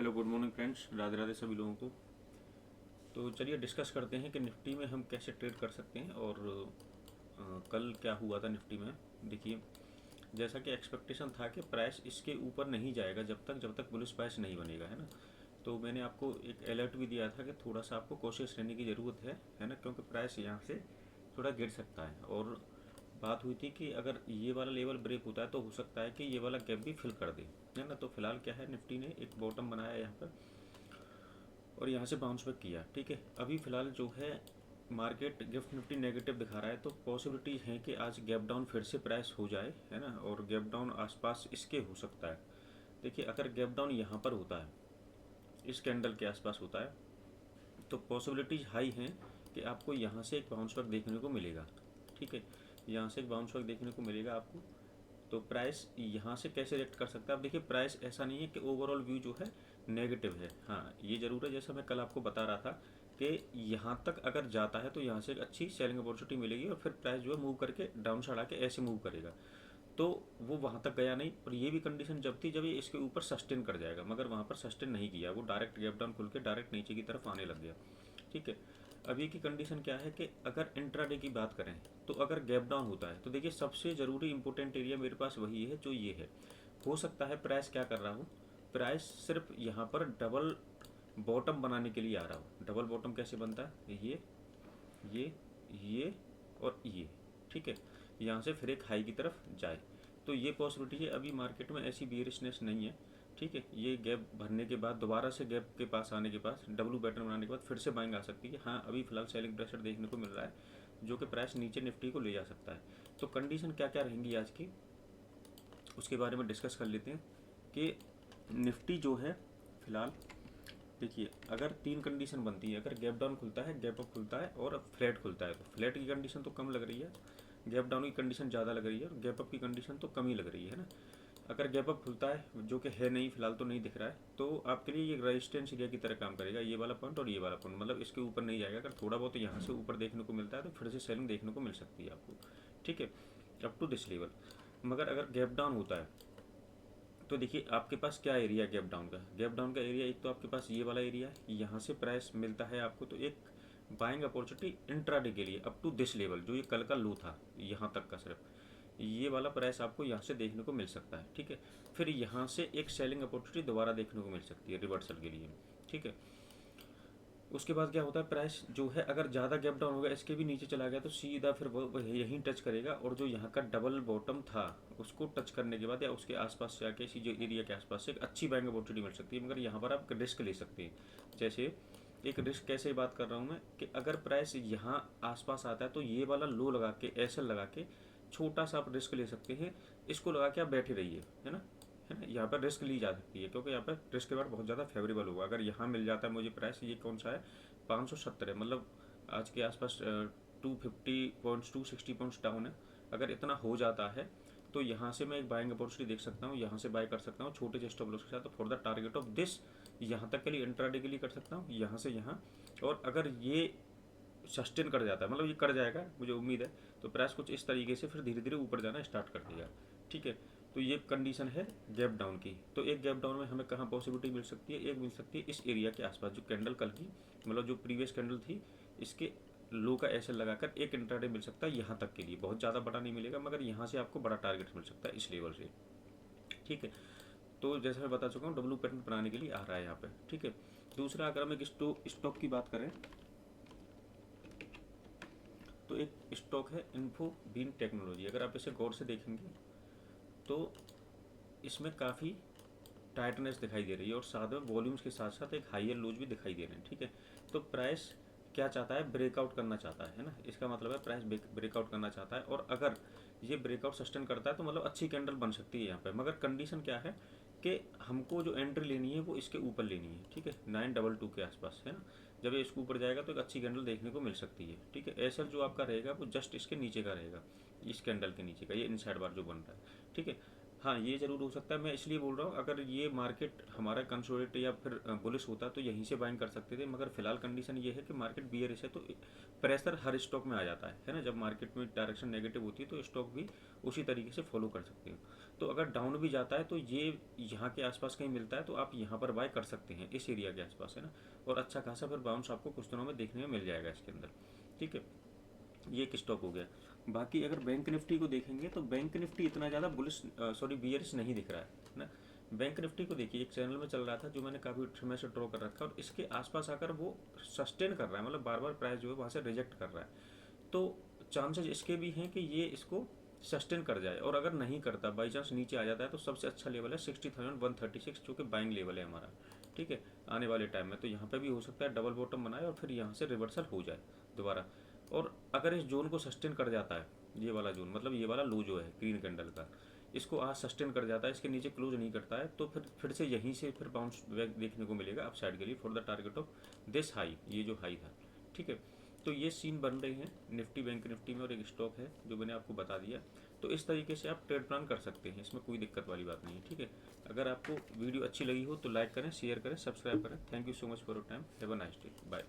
Hello good morning friends, Radhe Radhe सभी लोगों को। तो चलिए डिस्कस करते हैं कि निफ्टी में हम कैसे ट्रेड कर सकते हैं और कल क्या हुआ था निफ्टी में। देखिए, जैसा कि एक्सपेक्टेशन था कि प्राइस इसके ऊपर नहीं जाएगा जब तक बुलिश प्राइस नहीं बनेगा, है ना। तो मैंने आपको एक अलर्ट भी दिया था कि थोड़ा सा आपको कोशिश रहने की ज़रूरत है ना, क्योंकि प्राइस यहाँ से थोड़ा गिर सकता है। और बात हुई थी कि अगर ये वाला लेवल ब्रेक होता है तो हो सकता है कि ये वाला गैप भी फिल कर दे, है ना। तो फिलहाल क्या है, निफ्टी ने एक बॉटम बनाया यहाँ पर और यहाँ से बाउंस बैक किया। ठीक है, अभी फ़िलहाल जो है मार्केट गिफ्ट निफ्टी नेगेटिव दिखा रहा है, तो पॉसिबिलिटी है कि आज गैप डाउन फिर से प्राइस हो जाए, है ना। और गैप डाउन आसपास इसके हो सकता है। देखिए, अगर गैप डाउन यहाँ पर होता है, इस कैंडल के आसपास होता है, तो पॉसिबिलिटीज़ हाई हैं कि आपको यहाँ से एक बाउंस बैक देखने को मिलेगा। ठीक है, यहाँ से एक बाउंस बैक देखने को मिलेगा आपको। तो प्राइस यहाँ से कैसे रिएक्ट कर सकता है। अब देखिए, प्राइस ऐसा नहीं है कि ओवरऑल व्यू जो है नेगेटिव है। हाँ, ये ज़रूर है, जैसा मैं कल आपको बता रहा था कि यहाँ तक अगर जाता है तो यहाँ से एक अच्छी सेलिंग अपॉर्चुनिटी मिलेगी और फिर प्राइस जो है मूव करके डाउन साइड आके ऐसे मूव करेगा। तो वो वहाँ तक गया नहीं, और ये भी कंडीशन जब थी जब ये इसके ऊपर सस्टेन कर जाएगा, मगर वहाँ पर सस्टेन नहीं किया, वो डायरेक्ट गैप डाउन खुल के डायरेक्ट नीचे की तरफ आने लग गया। ठीक है, अभी की कंडीशन क्या है कि अगर इंट्राडे की बात करें तो अगर गैप डाउन होता है तो देखिए, सबसे ज़रूरी इंपॉर्टेंट एरिया मेरे पास वही है जो ये है। हो सकता है प्राइस क्या कर रहा हो, प्राइस सिर्फ यहाँ पर डबल बॉटम बनाने के लिए आ रहा हो। डबल बॉटम कैसे बनता है, ये और ये। ठीक है, यहाँ से फिर एक हाई की तरफ जाए, तो ये पॉसिबिलिटी है। अभी मार्केट में ऐसी बियरिशनेस नहीं है। ठीक है, ये गैप भरने के बाद दोबारा से गैप के पास आने के बाद डब्लू पैटर्न बनाने के बाद फिर से बाइंग आ सकती है। हाँ, अभी फिलहाल सेलिंग प्रेशर देखने को मिल रहा है जो कि प्राइस नीचे निफ्टी को ले जा सकता है। तो कंडीशन क्या क्या रहेंगी आज की, उसके बारे में डिस्कस कर लेते हैं कि निफ्टी जो है फिलहाल, देखिए, अगर तीन कंडीशन बनती है, अगर गैप डाउन खुलता है, गैप अप खुलता है और फ्लैट खुलता है, तो फ्लैट की कंडीशन तो कम लग रही है, गैप डाउन की कंडीशन ज़्यादा लग रही है और गैप अप की कंडीशन तो कम ही लग रही है ना। अगर गैप अप खुलता है, जो कि है नहीं, फिलहाल तो नहीं दिख रहा है, तो आपके लिए ये रेजिस्टेंस एरिया की तरह काम करेगा। ये वाला पॉइंट और ये वाला पॉइंट, मतलब इसके ऊपर नहीं जाएगा। अगर थोड़ा बहुत यहाँ से ऊपर देखने को मिलता है तो फिर से सेलिंग देखने को मिल सकती है आपको। ठीक है, अप टू दिस लेवल। मगर अगर गैप डाउन होता है तो देखिए, आपके पास क्या एरिया है गैप डाउन का। गैप डाउन का एरिया एक तो आपके पास ये वाला एरिया है, यहाँ से प्राइस मिलता है आपको, तो एक बाइंग अपॉर्चुनिटी इंट्राडे के लिए अप टू दिस लेवल, जो ये कल का लो था यहाँ तक का, सिर्फ ये वाला प्राइस आपको यहाँ से देखने को मिल सकता है। ठीक है, फिर यहाँ से एक सेलिंग अपॉर्चुनिटी दोबारा देखने को मिल सकती है रिवर्सल के लिए। ठीक है, उसके बाद क्या होता है, प्राइस जो है अगर ज़्यादा गैप डाउन होगा, इसके भी नीचे चला गया, तो सीधा फिर वो यहीं टच करेगा, और जो यहाँ का डबल बॉटम था उसको टच करने के बाद या उसके आसपास से आके इसी जो एरिया के आसपास से एक अच्छी बाइंग अपॉर्चुनिटी मिल सकती है। मगर यहाँ पर आप रिस्क ले सकते हैं। जैसे एक रिस्क कैसे बात कर रहा हूँ मैं, कि अगर प्राइस यहाँ आसपास आता है तो ये वाला लो लगा के, एसएल लगा के छोटा सा आप रिस्क ले सकते हैं। इसको लगा के आप बैठे रहिए, है ना। यहाँ पर रिस्क ली जा सकती है, क्योंकि यहाँ पर रिस्क के बाद बहुत ज़्यादा फेवरेबल होगा। अगर यहाँ मिल जाता है मुझे प्राइस, ये कौन सा है, 570 है, मतलब आज के आसपास 250 पॉइंट्स 260 पॉइंट्स डाउन है। अगर इतना हो जाता है तो यहाँ से मैं एक बाइंग अपॉर्चुनिटी देख सकता हूँ, यहाँ से बाय कर सकता हूँ छोटे से स्टॉप लॉस के साथ। तो for the target of this, यहाँ तक के लिए इंट्राडे के लिए कर सकता हूँ, यहाँ से यहाँ। और अगर ये सस्टेन कर जाता है, मतलब ये कर जाएगा, मुझे उम्मीद है, तो प्राइस कुछ इस तरीके से फिर धीरे धीरे ऊपर जाना स्टार्ट कर देगा। ठीक है, तो ये कंडीशन है गैप डाउन की। तो एक गैप डाउन में हमें कहाँ पॉसिबिलिटी मिल सकती है, एक मिल सकती है इस एरिया के आसपास, जो कैंडल कल की, मतलब जो प्रीवियस कैंडल थी, इसके लो का ऐसे लगाकर एक इंट्राडे मिल सकता है यहाँ तक के लिए। बहुत ज़्यादा बड़ा नहीं मिलेगा, मगर यहाँ से आपको बड़ा टारगेट मिल सकता है इस लेवल से। ठीक है, तो जैसा मैं बता चुका हूँ, डब्लू पैटर्न बनाने के लिए आ रहा है यहाँ पे। ठीक है, दूसरा अगर हम एक स्टॉक की बात करें तो एक स्टॉक है इन्फोबीम टेक्नोलॉजी। अगर आप इसे गौर से देखेंगे तो इसमें काफ़ी टाइटनेस दिखाई दे रही है और साथ में वॉल्यूम्स के साथ साथ एक हाइयर लोज भी दिखाई दे रहे हैं। ठीक है, तो प्राइस क्या चाहता है, ब्रेकआउट करना चाहता है ना। इसका मतलब है प्राइस ब्रेकआउट करना चाहता है, और अगर ये ब्रेकआउट सस्टेन करता है तो मतलब अच्छी कैंडल बन सकती है यहाँ पे। मगर कंडीशन क्या है कि हमको जो एंट्री लेनी है वो इसके ऊपर लेनी है। ठीक है, 922 के आसपास, है ना। जब ये इसके ऊपर जाएगा तो एक अच्छी कैंडल देखने को मिल सकती है। ठीक है, एसएल जो आपका रहेगा वो जस्ट इसके नीचे का रहेगा, इस कैंडल के नीचे का, ये इनसाइड बार जो बन रहा है। ठीक है, हाँ, ये ज़रूर हो सकता है। मैं इसलिए बोल रहा हूँ, अगर ये मार्केट हमारा कंसोलिडेट या फिर बुलिश होता तो यहीं से बाइंग कर सकते थे, मगर फिलहाल कंडीशन ये है कि मार्केट बियरिश है, तो प्रेशर हर स्टॉक में आ जाता है ना। जब मार्केट में डायरेक्शन नेगेटिव होती है तो स्टॉक भी उसी तरीके से फॉलो कर सकते हो। तो अगर डाउन भी जाता है तो ये यहाँ के आसपास कहीं मिलता है तो आप यहाँ पर बाय कर सकते हैं, इस एरिया के आसपास, है ना। और अच्छा खासा फिर बाउंस आपको कुछ दिनों में देखने में मिल जाएगा इसके अंदर, ठीक है। ये एक स्टॉक हो गया। बाकी अगर बैंक निफ्टी को देखेंगे तो बैंक निफ्टी इतना ज़्यादा बुलिश सॉरी बियरिश नहीं दिख रहा है ना। बैंक निफ्टी को देखिए, एक चैनल में चल रहा था जो मैंने काफ़ी समय से ड्रॉ कर रखा है, और इसके आसपास आकर वो सस्टेन कर रहा है, मतलब बार बार प्राइस जो है वहाँ से रिजेक्ट कर रहा है। तो चांसेस इसके भी हैं कि ये इसको सस्टेन कर जाए, और अगर नहीं करता, बाई चांस नीचे आ जाता है, तो सबसे अच्छा लेवल है 60,136, जो कि बाइंग लेवल है हमारा, ठीक है, आने वाले टाइम में। तो यहाँ पे भी हो सकता है डबल बॉटम बनाए और फिर यहाँ से रिवर्सल हो जाए दोबारा। और अगर इस जोन को सस्टेन कर जाता है, ये वाला जोन, मतलब ये वाला लो जो है ग्रीन कैंडल का, इसको आज सस्टेन कर जाता है, इसके नीचे क्लोज नहीं करता है, तो फिर से यहीं से फिर बाउंस बैक देखने को मिलेगा अपसाइड के लिए for the target of this high, ये जो हाई था, ठीक है। तो ये सीन बन रहे हैं निफ्टी बैंक निफ्टी में, और एक स्टॉक है जो मैंने आपको बता दिया। तो इस तरीके से आप ट्रेड प्लान कर सकते हैं, इसमें कोई दिक्कत वाली बात नहीं है, ठीक है। अगर आपको वीडियो अच्छी लगी हो तो लाइक करें, शेयर करें, सब्सक्राइब करें। Thank you so much for your time. Have a nice day. Bye.